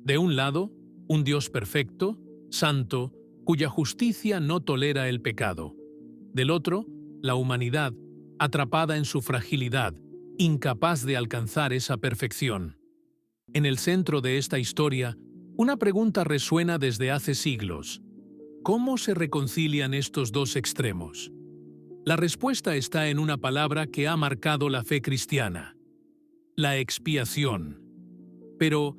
De un lado, un Dios perfecto, santo, cuya justicia no tolera el pecado. Del otro, la humanidad, atrapada en su fragilidad, incapaz de alcanzar esa perfección. En el centro de esta historia, una pregunta resuena desde hace siglos. ¿Cómo se reconcilian estos dos extremos? La respuesta está en una palabra que ha marcado la fe cristiana: la expiación. Pero,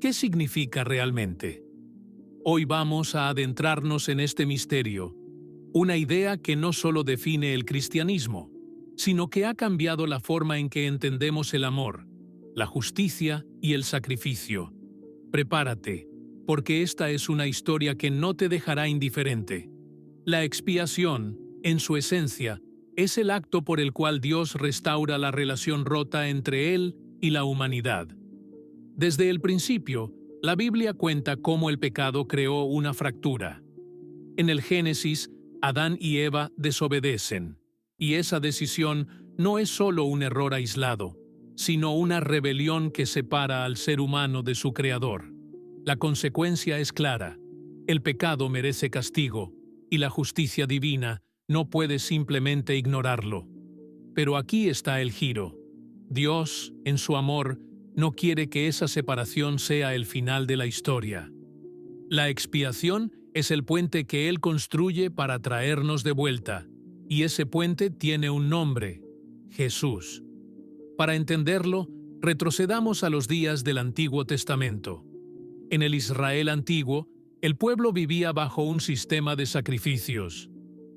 ¿qué significa realmente? Hoy vamos a adentrarnos en este misterio, una idea que no solo define el cristianismo, sino que ha cambiado la forma en que entendemos el amor, la justicia y el sacrificio. Prepárate, porque esta es una historia que no te dejará indiferente. La expiación, en su esencia, es el acto por el cual Dios restaura la relación rota entre Él y la humanidad. Desde el principio, la Biblia cuenta cómo el pecado creó una fractura. En el Génesis, Adán y Eva desobedecen, y esa decisión no es solo un error aislado, sino una rebelión que separa al ser humano de su Creador. La consecuencia es clara: el pecado merece castigo, y la justicia divina no puede simplemente ignorarlo. Pero aquí está el giro. Dios, en su amor, no quiere que esa separación sea el final de la historia. La expiación es el puente que Él construye para traernos de vuelta, y ese puente tiene un nombre: Jesús. Para entenderlo, retrocedamos a los días del Antiguo Testamento. En el Israel antiguo, el pueblo vivía bajo un sistema de sacrificios.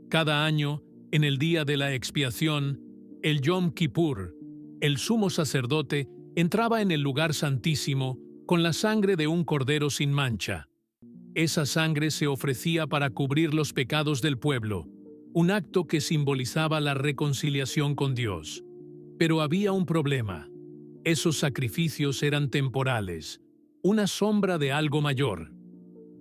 Cada año, en el día de la expiación, el Yom Kippur, el sumo sacerdote entraba en el lugar santísimo con la sangre de un cordero sin mancha. Esa sangre se ofrecía para cubrir los pecados del pueblo, un acto que simbolizaba la reconciliación con Dios. Pero había un problema: esos sacrificios eran temporales, una sombra de algo mayor.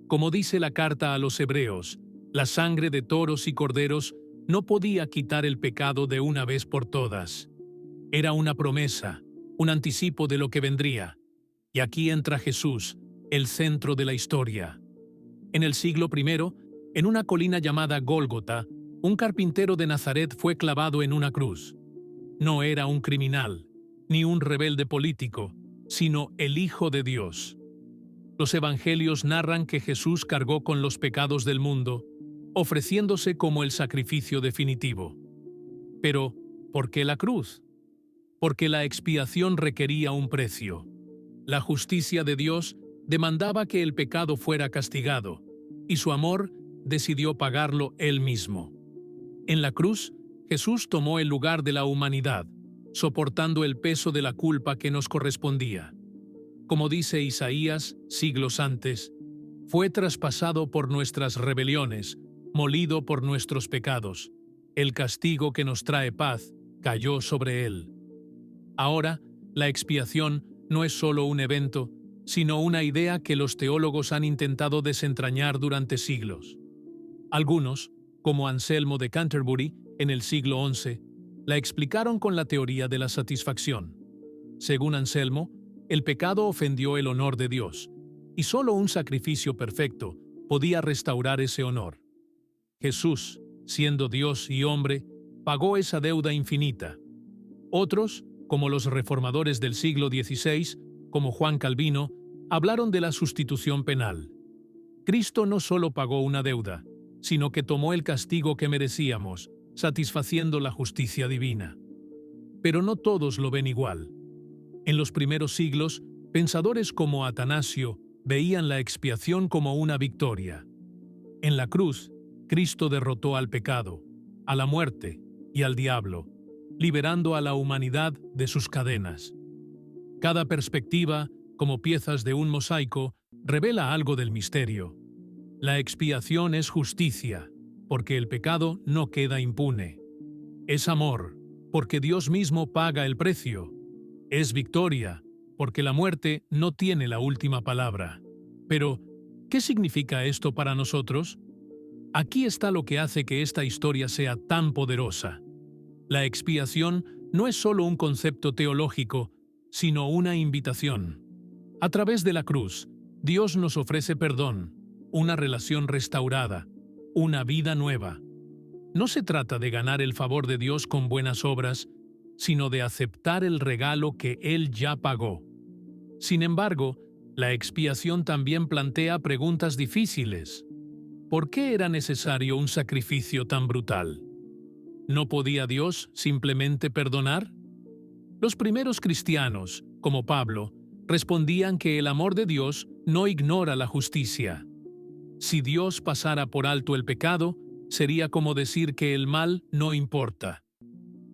Como dice la carta a los Hebreos, la sangre de toros y corderos no podía quitar el pecado de una vez por todas. Era una promesa, un anticipo de lo que vendría. Y aquí entra Jesús, el centro de la historia. En el siglo I, en una colina llamada Gólgota, un carpintero de Nazaret fue clavado en una cruz. No era un criminal, ni un rebelde político, sino el Hijo de Dios. Los evangelios narran que Jesús cargó con los pecados del mundo, ofreciéndose como el sacrificio definitivo. Pero, ¿por qué la cruz? Porque la expiación requería un precio. La justicia de Dios demandaba que el pecado fuera castigado, y su amor decidió pagarlo Él mismo. En la cruz, Jesús tomó el lugar de la humanidad, soportando el peso de la culpa que nos correspondía. Como dice Isaías, siglos antes, fue traspasado por nuestras rebeliones, molido por nuestros pecados. El castigo que nos trae paz cayó sobre él. Ahora, la expiación no es solo un evento, sino una idea que los teólogos han intentado desentrañar durante siglos. Algunos, como Anselmo de Canterbury en el siglo XI, la explicaron con la teoría de la satisfacción. Según Anselmo, el pecado ofendió el honor de Dios, y solo un sacrificio perfecto podía restaurar ese honor. Jesús, siendo Dios y hombre, pagó esa deuda infinita. Otros, como los reformadores del siglo XVI, como Juan Calvino, hablaron de la sustitución penal. Cristo no solo pagó una deuda, sino que tomó el castigo que merecíamos, satisfaciendo la justicia divina. Pero no todos lo ven igual. En los primeros siglos, pensadores como Atanasio veían la expiación como una victoria. En la cruz, Cristo derrotó al pecado, a la muerte y al diablo, liberando a la humanidad de sus cadenas. Cada perspectiva, como piezas de un mosaico, revela algo del misterio. La expiación es justicia, porque el pecado no queda impune. Es amor, porque Dios mismo paga el precio. Es victoria, porque la muerte no tiene la última palabra. Pero, ¿qué significa esto para nosotros? Aquí está lo que hace que esta historia sea tan poderosa. La expiación no es solo un concepto teológico, sino una invitación. A través de la cruz, Dios nos ofrece perdón, una relación restaurada, una vida nueva. No se trata de ganar el favor de Dios con buenas obras, sino de aceptar el regalo que Él ya pagó. Sin embargo, la expiación también plantea preguntas difíciles. ¿Por qué era necesario un sacrificio tan brutal? ¿No podía Dios simplemente perdonar? Los primeros cristianos, como Pablo, respondían que el amor de Dios no ignora la justicia. Si Dios pasara por alto el pecado, sería como decir que el mal no importa.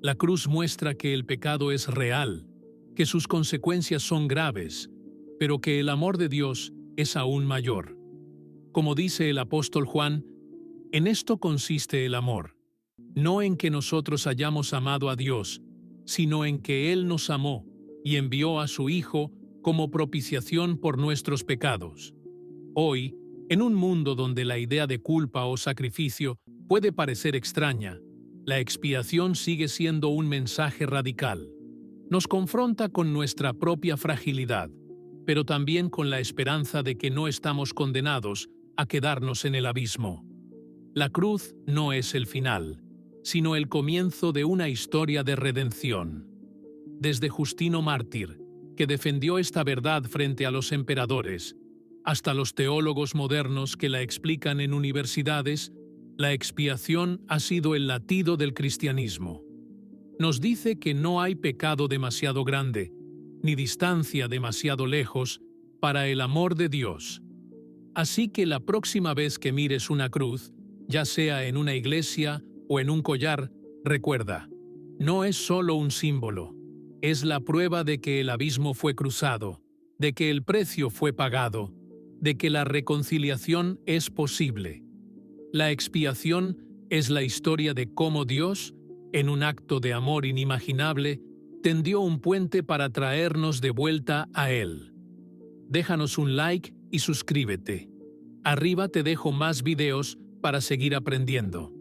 La cruz muestra que el pecado es real, que sus consecuencias son graves, pero que el amor de Dios es aún mayor. Como dice el apóstol Juan, en esto consiste el amor, no en que nosotros hayamos amado a Dios, sino en que Él nos amó y envió a su Hijo como propiciación por nuestros pecados. Hoy, en un mundo donde la idea de culpa o sacrificio puede parecer extraña, la expiación sigue siendo un mensaje radical. Nos confronta con nuestra propia fragilidad, pero también con la esperanza de que no estamos condenados a quedarnos en el abismo. La cruz no es el final, sino el comienzo de una historia de redención. Desde Justino Mártir, que defendió esta verdad frente a los emperadores, hasta los teólogos modernos que la explican en universidades, la expiación ha sido el latido del cristianismo. Nos dice que no hay pecado demasiado grande, ni distancia demasiado lejos, para el amor de Dios. Así que la próxima vez que mires una cruz, ya sea en una iglesia o en un collar, recuerda, no es solo un símbolo, es la prueba de que el abismo fue cruzado, de que el precio fue pagado, de que la reconciliación es posible. La expiación es la historia de cómo Dios, en un acto de amor inimaginable, tendió un puente para traernos de vuelta a Él. Déjanos un like y suscríbete. Arriba te dejo más videos para seguir aprendiendo.